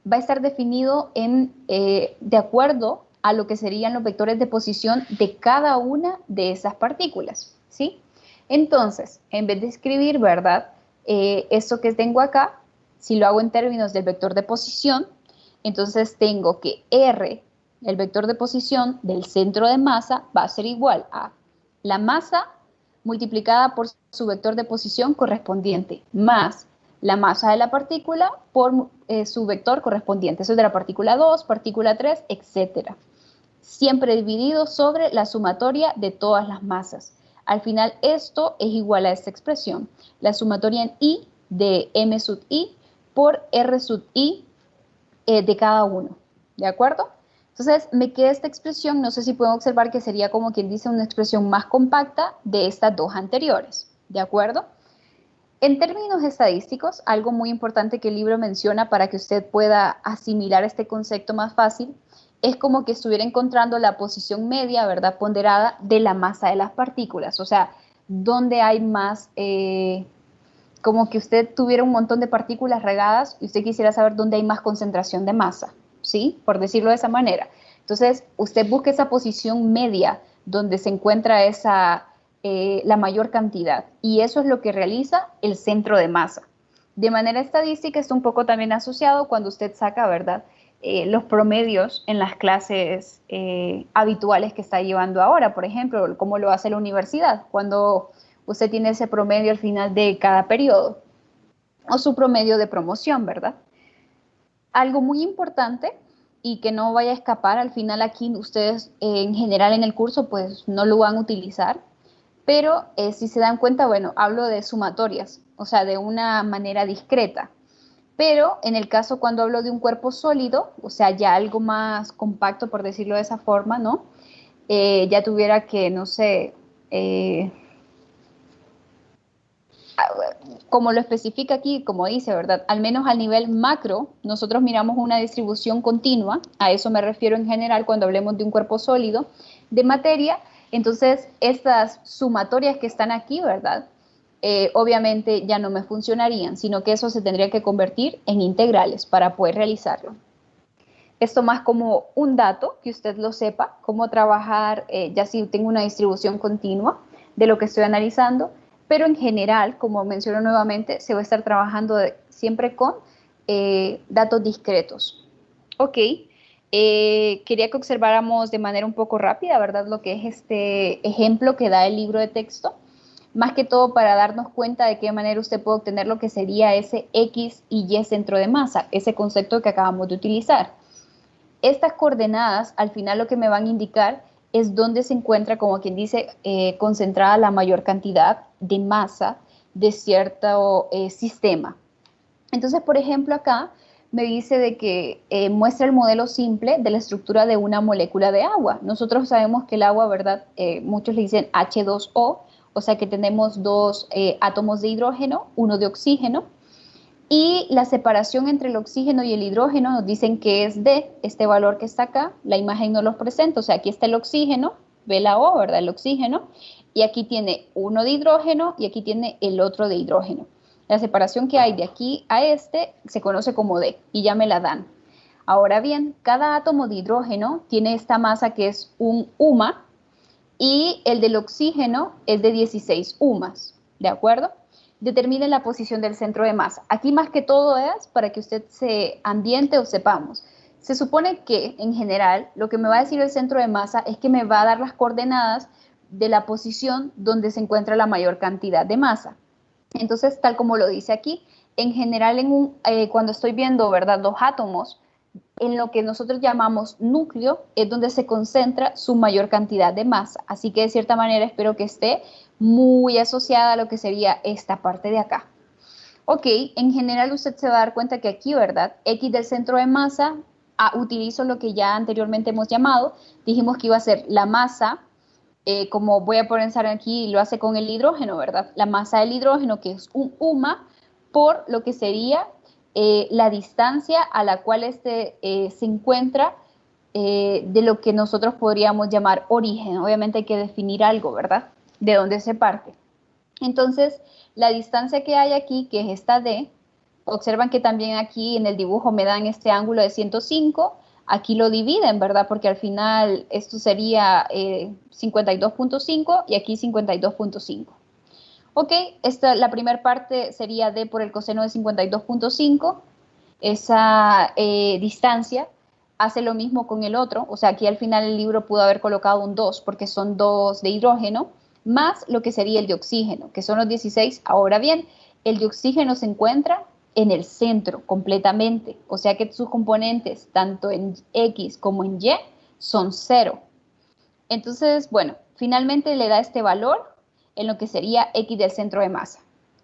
S1: va a estar definido de acuerdo a lo que serían los vectores de posición de cada una de esas partículas, ¿sí? Entonces, en vez de escribir, ¿verdad? Esto que tengo acá, si lo hago en términos del vector de posición, entonces tengo que R, el vector de posición del centro de masa, va a ser igual a la masa multiplicada por su vector de posición correspondiente, más la masa de la partícula por su vector correspondiente. Eso es de la partícula 2, partícula 3, etc. Siempre dividido sobre la sumatoria de todas las masas. Al final esto es igual a esta expresión, la sumatoria en I de M sub I por R sub I de cada uno, ¿de acuerdo? Entonces me queda esta expresión, no sé si pueden observar que sería como quien dice una expresión más compacta de estas dos anteriores, ¿de acuerdo? En términos estadísticos, algo muy importante que el libro menciona para que usted pueda asimilar este concepto más fácil, es como que estuviera encontrando la posición media, ¿verdad?, ponderada de la masa de las partículas, o sea, donde hay más, como que usted tuviera un montón de partículas regadas y usted quisiera saber dónde hay más concentración de masa, ¿sí?, por decirlo de esa manera. Entonces, usted busca esa posición media donde se encuentra esa la mayor cantidad. Y eso es lo que realiza el centro de masa. De manera estadística está un poco también asociado cuando usted saca, ¿verdad?, los promedios en las clases habituales que está llevando ahora, por ejemplo, como lo hace la universidad, cuando usted tiene ese promedio al final de cada periodo, o su promedio de promoción, ¿verdad? Algo muy importante y que no vaya a escapar, al final aquí ustedes en general en el curso pues no lo van a utilizar, pero si se dan cuenta, bueno, hablo de sumatorias, o sea, de una manera discreta. Pero en el caso cuando hablo de un cuerpo sólido, o sea, ya algo más compacto, por decirlo de esa forma, ¿no? Ya tuviera que, no sé, como lo especifica aquí, como dice, ¿verdad? Al menos al nivel macro, nosotros miramos una distribución continua, a eso me refiero en general cuando hablemos de un cuerpo sólido, de materia. Entonces, estas sumatorias que están aquí, ¿verdad? Obviamente ya no me funcionarían, sino que eso se tendría que convertir en integrales para poder realizarlo. Esto más como un dato, que usted lo sepa, cómo trabajar, ya si tengo una distribución continua de lo que estoy analizando, pero en general, como menciono nuevamente, se va a estar trabajando siempre con datos discretos. Ok, quería que observáramos de manera un poco rápida, ¿verdad?, lo que es este ejemplo que da el libro de texto, más que todo para darnos cuenta de qué manera usted puede obtener lo que sería ese X y Y centro de masa, ese concepto que acabamos de utilizar. Estas coordenadas, al final lo que me van a indicar es dónde se encuentra, como quien dice, concentrada la mayor cantidad de masa de cierto sistema. Entonces, por ejemplo, acá me dice de que muestra el modelo simple de la estructura de una molécula de agua. Nosotros sabemos que el agua, ¿verdad? Muchos le dicen H2O, o sea que tenemos dos átomos de hidrógeno, uno de oxígeno, y la separación entre el oxígeno y el hidrógeno nos dicen que es de este valor que está acá, la imagen no los presenta, o sea, aquí está el oxígeno, ve la O, ¿verdad? El oxígeno, y aquí tiene uno de hidrógeno y aquí tiene el otro de hidrógeno. La separación que hay de aquí a este se conoce como D y ya me la dan. Ahora bien, cada átomo de hidrógeno tiene esta masa que es un UMA y el del oxígeno es de 16 UMAs, ¿de acuerdo? Determine la posición del centro de masa. Aquí más que todo es para que usted se ambiente o sepamos. Se supone que en general lo que me va a decir el centro de masa es que me va a dar las coordenadas de la posición donde se encuentra la mayor cantidad de masa. Entonces, tal como lo dice aquí, en general cuando estoy viendo, ¿verdad?, dos átomos, en lo que nosotros llamamos núcleo es donde se concentra su mayor cantidad de masa. Así que de cierta manera espero que esté muy asociada a lo que sería esta parte de acá. Ok, en general usted se va a dar cuenta que aquí, ¿verdad? X del centro de masa, utilizo lo que ya anteriormente hemos llamado, dijimos que iba a ser la masa, como voy a pensar aquí, lo hace con el hidrógeno, ¿verdad? La masa del hidrógeno, que es un UMA, por lo que sería la distancia a la cual este se encuentra de lo que nosotros podríamos llamar origen. Obviamente hay que definir algo, ¿verdad? De dónde se parte. Entonces, la distancia que hay aquí, que es esta D, observan que también aquí en el dibujo me dan este ángulo de 105, aquí lo dividen, ¿verdad? Porque al final esto sería 52.5 y aquí 52.5. Ok, la primera parte sería D por el coseno de 52.5, esa distancia hace lo mismo con el otro, o sea, aquí al final el libro pudo haber colocado un 2 porque son dos de hidrógeno, más lo que sería el de oxígeno, que son los 16. Ahora bien, el de oxígeno se encuentra en el centro completamente, o sea que sus componentes, tanto en X como en Y, son 0. Entonces, bueno, finalmente le da este valor en lo que sería X del centro de masa.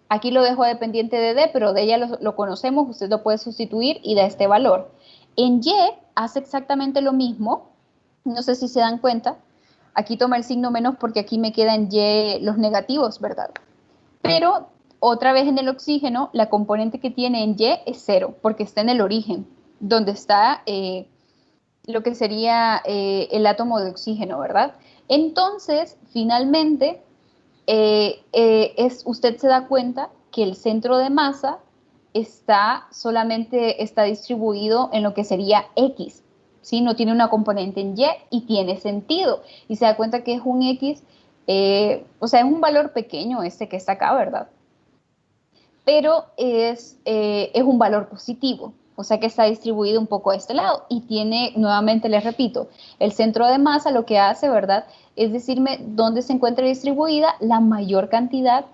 S1: Aquí lo dejo dependiente de D, pero D ya lo conocemos, usted lo puede sustituir y da este valor. En Y hace exactamente lo mismo, no sé si se dan cuenta, aquí toma el signo menos porque aquí me quedan Y los negativos, ¿verdad? Pero otra vez en el oxígeno, la componente que tiene en Y es 0, porque está en el origen, donde está lo que sería el átomo de oxígeno, ¿verdad? Entonces, finalmente, usted se da cuenta que el centro de masa solamente está distribuido en lo que sería X, ¿sí? No tiene una componente en Y y tiene sentido. Y se da cuenta que es un X, o sea, es un valor pequeño este que está acá, ¿verdad? Pero es un valor positivo, o sea que está distribuido un poco a este lado y tiene, nuevamente les repito, el centro de masa lo que hace, ¿verdad? Es decirme dónde se encuentra distribuida la mayor cantidad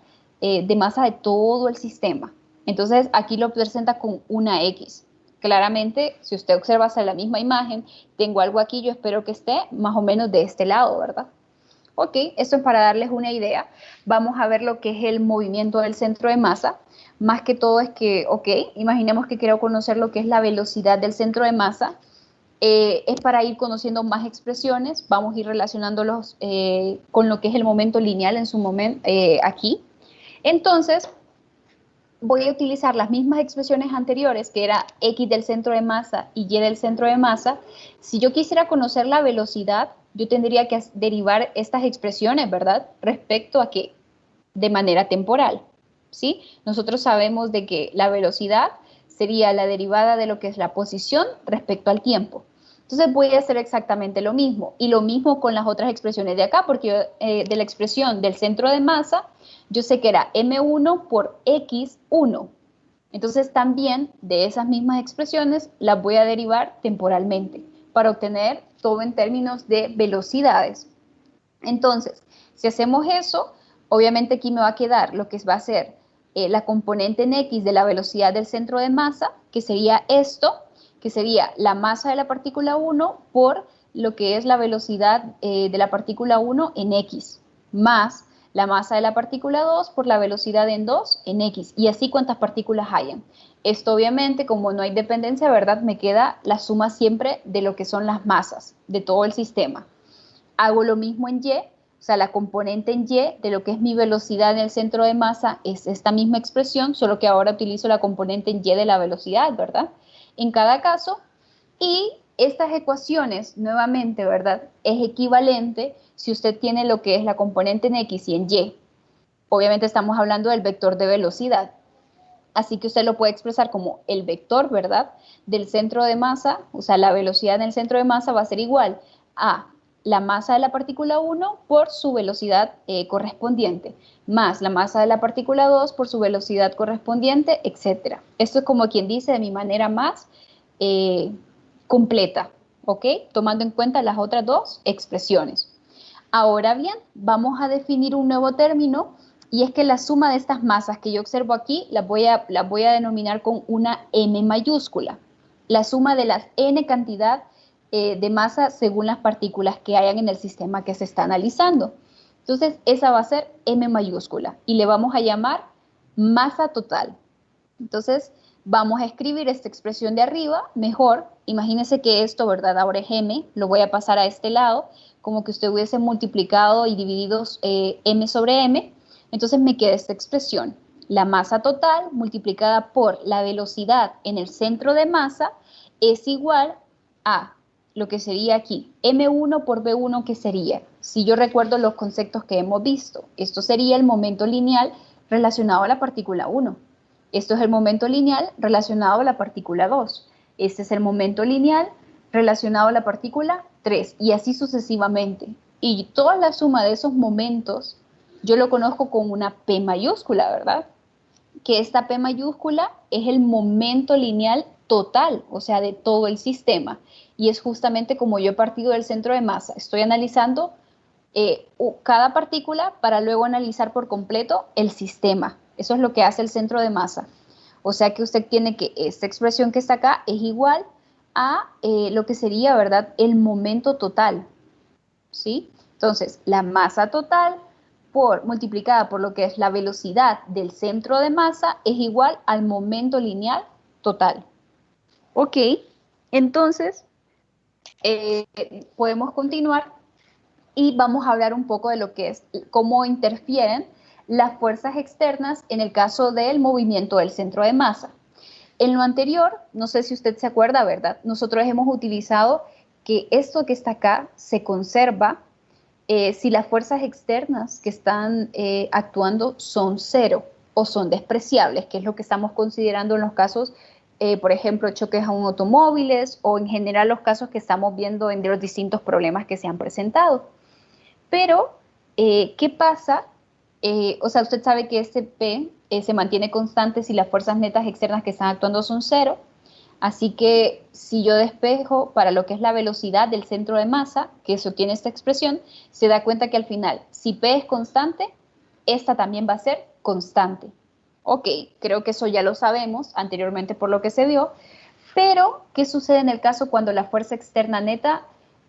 S1: de masa de todo el sistema. Entonces aquí lo presenta con una X. Claramente, si usted observa hacia la misma imagen, tengo algo aquí, yo espero que esté más o menos de este lado, ¿verdad? Ok, esto es para darles una idea. Vamos a ver lo que es el movimiento del centro de masa. Más que todo es que, ok, imaginemos que quiero conocer lo que es la velocidad del centro de masa. Es para ir conociendo más expresiones. Vamos a ir relacionándolos con lo que es el momento lineal en su momento aquí. Entonces, voy a utilizar las mismas expresiones anteriores, que era X del centro de masa y Y del centro de masa. Si yo quisiera conocer la velocidad, yo tendría que derivar estas expresiones, ¿verdad? Respecto a qué? De manera temporal, ¿sí? Nosotros sabemos de que la velocidad sería la derivada de lo que es la posición respecto al tiempo. Entonces voy a hacer exactamente lo mismo. Y lo mismo con las otras expresiones de acá, porque yo, de la expresión del centro de masa, yo sé que era M1 por X1. Entonces también de esas mismas expresiones las voy a derivar temporalmente para obtener todo en términos de velocidades. Entonces, si hacemos eso, obviamente aquí me va a quedar lo que va a ser la componente en X de la velocidad del centro de masa, que sería esto, que sería la masa de la partícula 1 por lo que es la velocidad de la partícula 1 en X, más la masa de la partícula 2 por la velocidad en 2 en X, y así cuantas partículas hayan. Esto obviamente, como no hay dependencia, ¿verdad? Me queda la suma siempre de lo que son las masas de todo el sistema. Hago lo mismo en Y, o sea, la componente en Y de lo que es mi velocidad en el centro de masa es esta misma expresión, solo que ahora utilizo la componente en Y de la velocidad, ¿verdad? En cada caso, y estas ecuaciones, nuevamente, ¿verdad? Es equivalente si usted tiene lo que es la componente en X y en Y. Obviamente estamos hablando del vector de velocidad. Así que usted lo puede expresar como el vector, ¿verdad? Del centro de masa, o sea, la velocidad en el centro de masa va a ser igual a la masa de la partícula 1 por su velocidad correspondiente, más la masa de la partícula 2 por su velocidad correspondiente, etc. Esto es como quien dice de mi manera más completa, ¿ok? Tomando en cuenta las otras dos expresiones. Ahora bien, vamos a definir un nuevo término y es que la suma de estas masas que yo observo aquí las voy a denominar con una M mayúscula. La suma de las N cantidad de masa según las partículas que hayan en el sistema que se está analizando. Entonces, esa va a ser M mayúscula y le vamos a llamar masa total. Entonces, vamos a escribir esta expresión de arriba, mejor, imagínense que esto, ¿verdad? Ahora es M, lo voy a pasar a este lado, como que usted hubiese multiplicado y dividido M sobre M, entonces me queda esta expresión, la masa total multiplicada por la velocidad en el centro de masa es igual a lo que sería aquí, M1 por B1, que sería, si yo recuerdo los conceptos que hemos visto, esto sería el momento lineal relacionado a la partícula 1. Esto es el momento lineal relacionado a la partícula 2. Este es el momento lineal relacionado a la partícula 3 y así sucesivamente. Y toda la suma de esos momentos yo lo conozco con una P mayúscula, ¿verdad? Que esta P mayúscula es el momento lineal total, o sea, de todo el sistema. Y es justamente como yo he partido del centro de masa. Estoy analizando cada partícula para luego analizar por completo el sistema. Eso es lo que hace el centro de masa. O sea que usted tiene que esta expresión que está acá es igual a lo que sería, ¿verdad? El momento total, ¿sí? Entonces, la masa total multiplicada por lo que es la velocidad del centro de masa es igual al momento lineal total. Ok, entonces podemos continuar y vamos a hablar un poco de lo que es cómo interfieren las fuerzas externas en el caso del movimiento del centro de masa. En lo anterior, no sé si usted se acuerda, ¿verdad? Nosotros hemos utilizado que esto que está acá se conserva si las fuerzas externas que están actuando son cero o son despreciables, que es lo que estamos considerando en los casos, por ejemplo, choques a un automóviles o en general los casos que estamos viendo en los distintos problemas que se han presentado. Pero, ¿qué pasa? O sea, usted sabe que este P se mantiene constante si las fuerzas netas externas que están actuando son cero. Así que si yo despejo para lo que es la velocidad del centro de masa, que se obtiene esta expresión, se da cuenta que al final, si P es constante, esta también va a ser constante. Ok, creo que eso ya lo sabemos anteriormente por lo que se vio, pero ¿qué sucede en el caso cuando la fuerza externa neta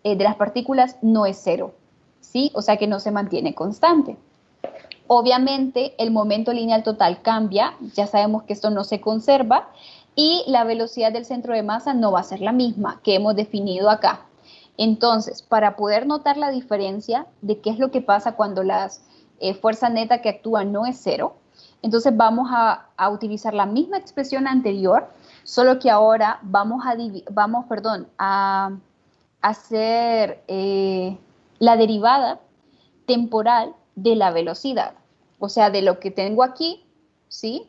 S1: de las partículas no es cero? ¿Sí? O sea que no se mantiene constante. Obviamente el momento lineal total cambia, ya sabemos que esto no se conserva, y la velocidad del centro de masa no va a ser la misma que hemos definido acá. Entonces, para poder notar la diferencia de qué es lo que pasa cuando la fuerza neta que actúa no es cero, entonces vamos a utilizar la misma expresión anterior, solo que ahora vamos a hacer la derivada temporal de la velocidad. O sea, de lo que tengo aquí, ¿sí?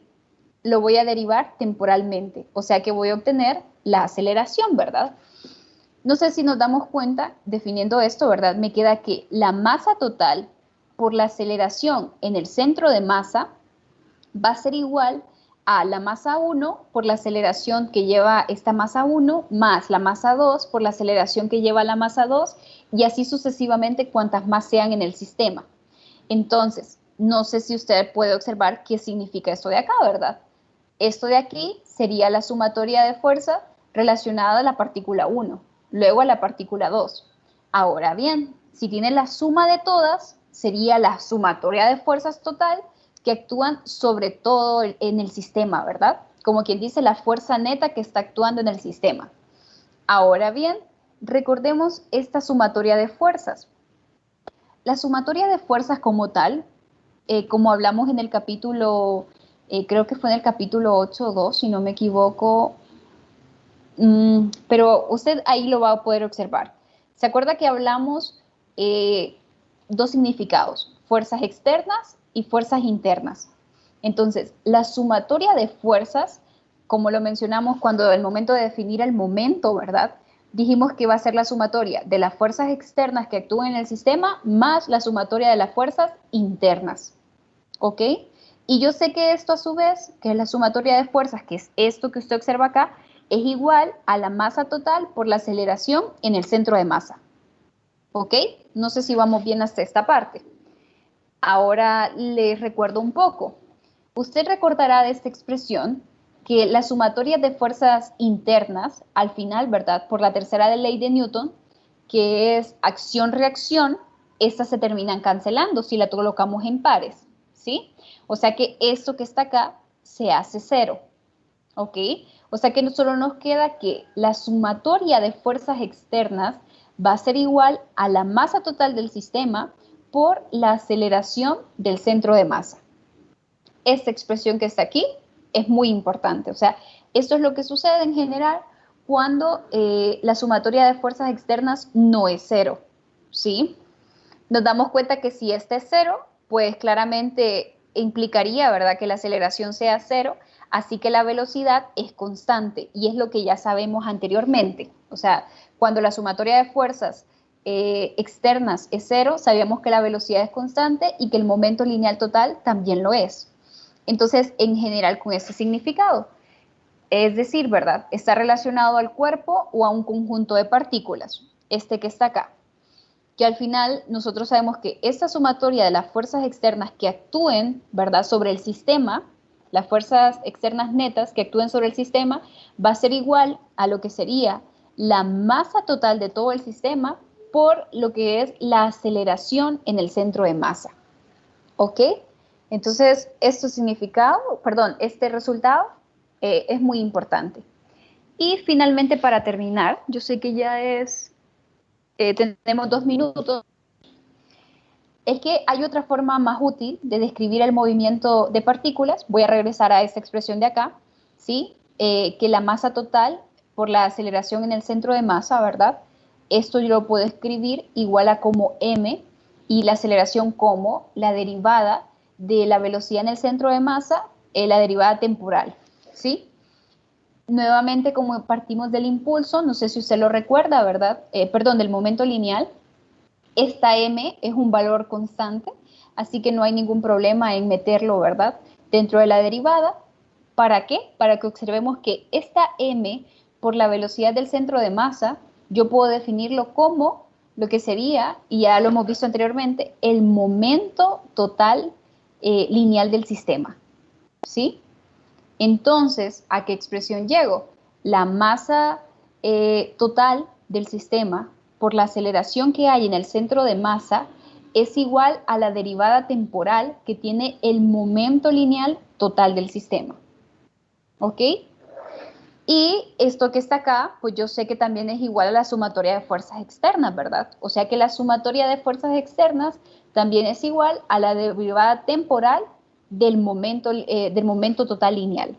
S1: Lo voy a derivar temporalmente. O sea que voy a obtener la aceleración, ¿verdad? No sé si nos damos cuenta, definiendo esto, ¿verdad? Me queda que la masa total por la aceleración en el centro de masa va a ser igual a la masa 1 por la aceleración que lleva esta masa 1 más la masa 2 por la aceleración que lleva la masa 2 y así sucesivamente cuantas más sean en el sistema. Entonces, no sé si usted puede observar qué significa esto de acá, ¿verdad? Esto de aquí sería la sumatoria de fuerza relacionada a la partícula 1, luego a la partícula 2. Ahora bien, si tiene la suma de todas, sería la sumatoria de fuerzas total que actúan sobre todo en el sistema, ¿verdad? Como quien dice, la fuerza neta que está actuando en el sistema. Ahora bien, recordemos esta sumatoria de fuerzas. La sumatoria de fuerzas como tal, como hablamos en el capítulo, creo que fue en el capítulo 8.2, si no me equivoco, pero usted ahí lo va a poder observar. ¿Se acuerda que hablamos dos significados, fuerzas externas y fuerzas internas? Entonces, la sumatoria de fuerzas, como lo mencionamos cuando el momento de definir el momento, ¿verdad? Dijimos que va a ser la sumatoria de las fuerzas externas que actúan en el sistema más la sumatoria de las fuerzas internas, ¿ok? Y yo sé que esto a su vez, que es la sumatoria de fuerzas, que es esto que usted observa acá, es igual a la masa total por la aceleración en el centro de masa. ¿Ok? No sé si vamos bien hasta esta parte. Ahora les recuerdo un poco. Usted recordará de esta expresión que la sumatoria de fuerzas internas, al final, ¿verdad? Por la tercera ley de Newton, que es acción-reacción, estas se terminan cancelando si la colocamos en pares, ¿sí? O sea que esto que está acá se hace cero, ¿ok? O sea que solo nos queda que la sumatoria de fuerzas externas va a ser igual a la masa total del sistema por la aceleración del centro de masa. Esta expresión que está aquí es muy importante. O sea, esto es lo que sucede en general cuando la sumatoria de fuerzas externas no es cero, ¿sí? Nos damos cuenta que si este es cero, pues claramente implicaría, ¿verdad?, que la aceleración sea cero, así que la velocidad es constante y es lo que ya sabemos anteriormente. O sea, cuando la sumatoria de fuerzas externas es cero, sabíamos que la velocidad es constante y que el momento lineal total también lo es. Entonces, en general, con este significado, es decir, ¿verdad?, está relacionado al cuerpo o a un conjunto de partículas, este que está acá, que al final nosotros sabemos que esta sumatoria de las fuerzas externas que actúen, ¿verdad?, sobre el sistema, las fuerzas externas netas que actúen sobre el sistema, va a ser igual a lo que sería la masa total de todo el sistema por lo que es la aceleración en el centro de masa. ¿Ok? Entonces, este resultado es muy importante. Y finalmente, para terminar, yo sé que ya tenemos 2 minutos, es que hay otra forma más útil de describir el movimiento de partículas. Voy a regresar a esta expresión de acá, ¿sí? Que la masa total por la aceleración en el centro de masa, ¿verdad? Esto yo lo puedo escribir igual a como m y la aceleración como la derivada de la velocidad en el centro de masa, la derivada temporal, ¿sí? Nuevamente, como partimos del impulso, no sé si usted lo recuerda, ¿verdad? Perdón, del momento lineal, esta m es un valor constante, así que no hay ningún problema en meterlo, ¿verdad? Dentro de la derivada. ¿Para qué? Para que observemos que esta m, por la velocidad del centro de masa, yo puedo definirlo como lo que sería, y ya lo hemos visto anteriormente, el momento total lineal del sistema, ¿sí? Entonces, ¿a qué expresión llego? La masa total del sistema por la aceleración que hay en el centro de masa es igual a la derivada temporal que tiene el momento lineal total del sistema. ¿Ok? Y esto que está acá, pues yo sé que también es igual a la sumatoria de fuerzas externas, ¿verdad? O sea que la sumatoria de fuerzas externas también es igual a la derivada temporal del momento total lineal.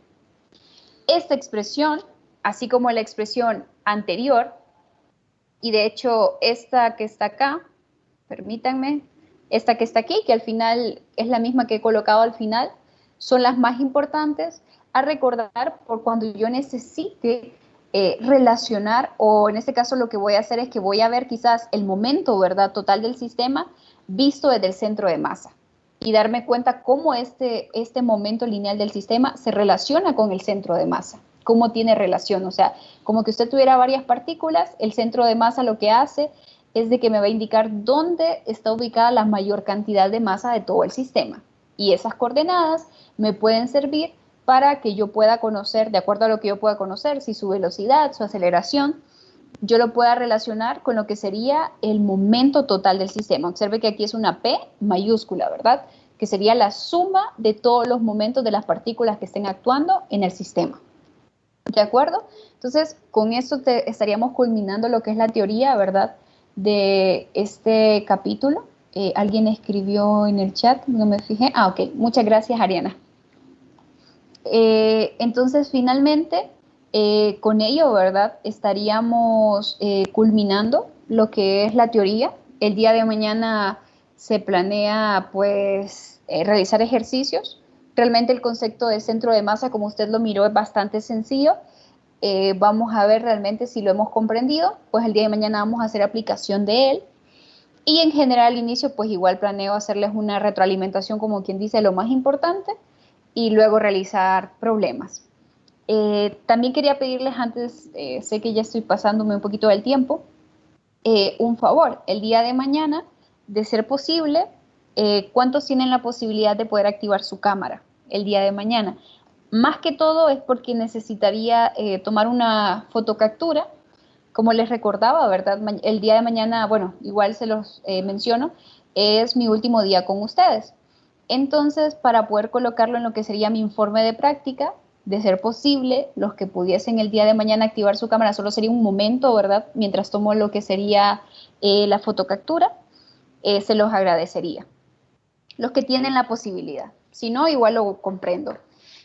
S1: Esta expresión, así como la expresión anterior, y de hecho esta que está acá, permítanme, esta que está aquí, que al final es la misma que he colocado al final, son las más importantes a recordar por cuando yo necesite relacionar, o en este caso lo que voy a hacer es que voy a ver quizás el momento, ¿verdad?, total del sistema visto desde el centro de masa y darme cuenta cómo este momento lineal del sistema se relaciona con el centro de masa, cómo tiene relación, o sea, como que usted tuviera varias partículas, el centro de masa lo que hace es de que me va a indicar dónde está ubicada la mayor cantidad de masa de todo el sistema. Y esas coordenadas me pueden servir para que yo pueda conocer, de acuerdo a lo que yo pueda conocer, si su velocidad, su aceleración, yo lo pueda relacionar con lo que sería el momento total del sistema. Observe que aquí es una P mayúscula, ¿verdad? Que sería la suma de todos los momentos de las partículas que estén actuando en el sistema. ¿De acuerdo? Entonces, con esto estaríamos culminando lo que es la teoría, ¿verdad?, de este capítulo. Alguien escribió en el chat, no me fijé. Ah, ok. Muchas gracias, Ariana. Entonces, finalmente, con ello, ¿verdad?, estaríamos culminando lo que es la teoría. El día de mañana se planea, pues, realizar ejercicios. Realmente el concepto de centro de masa, como usted lo miró, es bastante sencillo. Vamos a ver realmente si lo hemos comprendido, pues el día de mañana vamos a hacer aplicación de él. Y en general al inicio, pues igual planeo hacerles una retroalimentación, como quien dice, lo más importante, y luego realizar problemas. También quería pedirles antes, sé que ya estoy pasándome un poquito del tiempo, un favor. El día de mañana, de ser posible, ¿cuántos tienen la posibilidad de poder activar su cámara el día de mañana? Más que todo es porque necesitaría tomar una fotocaptura. Como les recordaba, ¿verdad? El día de mañana, bueno, igual se los menciono, es mi último día con ustedes. Entonces, para poder colocarlo en lo que sería mi informe de práctica, de ser posible, los que pudiesen el día de mañana activar su cámara, solo sería un momento, ¿verdad? Mientras tomo lo que sería la fotocaptura, se los agradecería. Los que tienen la posibilidad. Si no, igual lo comprendo.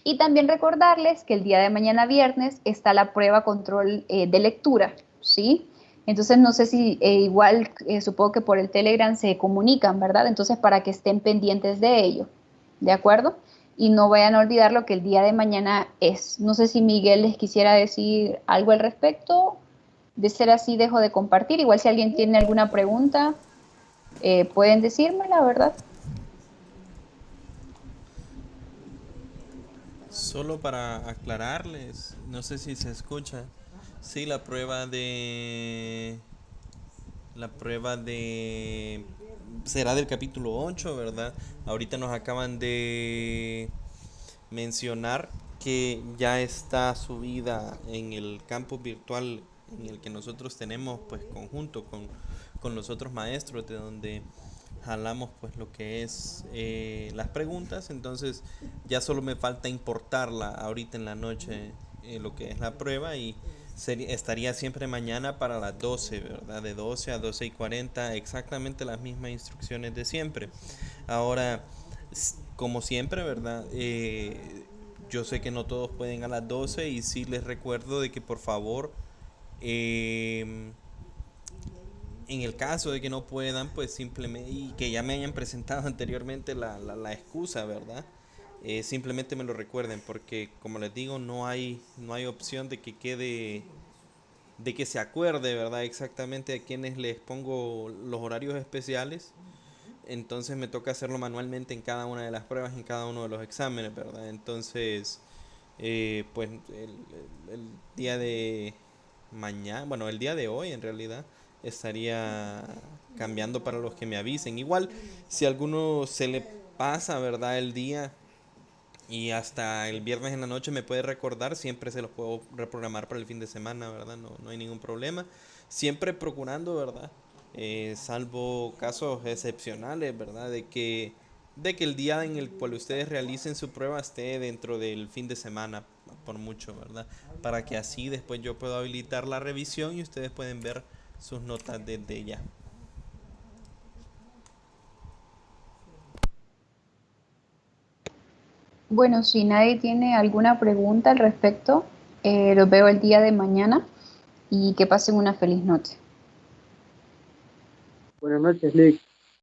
S1: Y también recordarles que el día de mañana viernes está la prueba control de lectura, ¿sí? Entonces no sé si igual supongo que por el Telegram se comunican, ¿verdad? Entonces para que estén pendientes de ello, ¿de acuerdo? Y no vayan a olvidar lo que el día de mañana es. No sé si Miguel les quisiera decir algo al respecto. De ser así, dejo de compartir. Igual si alguien tiene alguna pregunta, pueden decírmela, ¿verdad?
S2: Solo para aclararles, no sé si se escucha. Sí, la prueba de será del capítulo 8, ¿verdad? Ahorita nos acaban de mencionar que ya está subida en el campo virtual en el que nosotros tenemos pues conjunto con los otros maestros, de donde jalamos pues lo que es las preguntas, entonces ya solo me falta importarla ahorita en la noche, lo que es la prueba, y estaría siempre mañana para las 12, ¿verdad? De 12 a 12:40, exactamente las mismas instrucciones de siempre. Ahora, como siempre, ¿verdad? Yo sé que no todos pueden a las 12 y sí les recuerdo de que por favor, eh, en el caso de que no puedan, pues simplemente, y que ya me hayan presentado anteriormente la excusa, ¿verdad? Simplemente me lo recuerden, porque como les digo, no hay opción de que quede, de que se acuerde, ¿verdad? Exactamente a quienes les pongo los horarios especiales. Entonces me toca hacerlo manualmente en cada una de las pruebas, en cada uno de los exámenes, ¿verdad? Entonces, pues el día de mañana, bueno, el día de hoy en realidad estaría cambiando para los que me avisen. Igual, si a alguno se le pasa, ¿verdad? El día y hasta el viernes en la noche me puede recordar, siempre se los puedo reprogramar para el fin de semana, ¿verdad? No hay ningún problema. Siempre procurando, ¿verdad? Salvo casos excepcionales, ¿verdad? De que el día en el cual ustedes realicen su prueba esté dentro del fin de semana, por mucho, ¿verdad? Para que así después yo pueda habilitar la revisión y ustedes pueden ver sus notas desde ya.
S1: Bueno, si nadie tiene alguna pregunta al respecto, los veo el día de mañana y que pasen una feliz noche.
S3: Buenas noches, Lick.